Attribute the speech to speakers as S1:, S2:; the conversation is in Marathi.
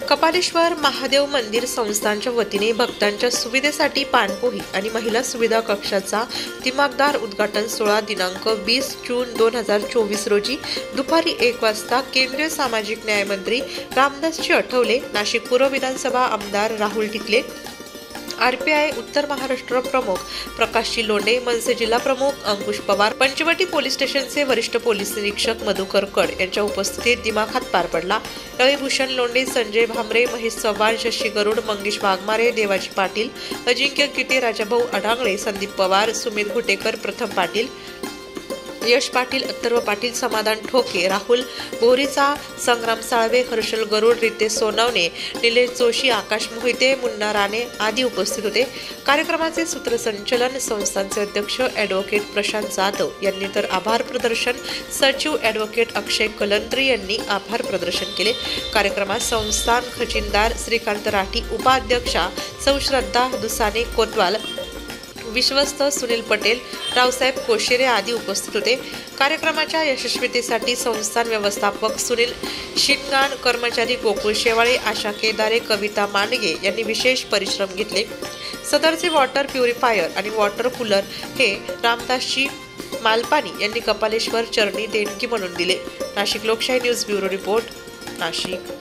S1: कपालेश्वर महादेव मंदिर संस्थानच्या वतीने भक्तांच्या सुविधेसाठी पाणपोई आणि महिला सुविधा कक्षाचा दिमाखदार उद्घाटन सोहळा दिनांक 20 जून 2024 रोजी दुपारी 1 वाजता केंद्रीय सामाजिक न्याय मंत्री रामदासजी आठवले, नाशिक पूर्व विधानसभा आमदार राहुल टिकले, आरपीआय उत्तर महाराष्ट्र प्रमुख प्रकाशजी लोंढे, मनसे जिल्हा प्रमुख अंकुश पवार, पंचवटी पोलीस स्टेशनचे वरिष्ठ पोलीस निरीक्षक मधुकर कड यांच्या उपस्थितीत दिमाखात पार पडला। रविभूषण लोंढे, संजय भामरे, महेश चव्हाण, शशी गरुड, मंगेश वाघमारे, देवाजी पाटील, अजिंक्य किटे, राजाभाऊ अढांगळे, संदीप पवार, सुमित घुटेकर, प्रथम पाटील, यश पाटील, अथर्व पाटील, समाधान ठोके, राहुल बोरीचा, संग्राम साळवे, हर्षल गरुड, रितेश सोनवणे, निलेश जोशी, आकाश मोहिते, मुन्ना राणे आदी उपस्थित होते। कार्यक्रमाचे सूत्रसंचालन संस्थानचे अध्यक्ष ॲडव्होकेट प्रशांत जाधव यांनी तर आभार प्रदर्शन सचिव ॲडव्होकेट अक्षय कलंत्री यांनी आभार प्रदर्शन केले। कार्यक्रमात संस्थान खजिनदार श्रीकांत राठी, उपाध्यक्षा सौ श्रद्धा दुसाने कोतवाल, विश्वस्त सुनील पटेल, रावसाहेब कोशेरे आदी उपस्थित होते। कार्यक्रमाच्या यशस्वीतेसाठी संस्थान व्यवस्थापक सुनील शिंगाण, कर्मचारी गोकुळ शेवाळे, आशा केदारे, कविता मांडगे यांनी विशेष परिश्रम घेतले। सदरचे वॉटर प्युरिफायर आणि वॉटर कूलर हे रामदासजी मालपानी यांनी कपालेश्वर चरणी देणगी म्हणून दिले। नाशिक लोकशाही न्यूज ब्युरो रिपोर्ट, नाशिक।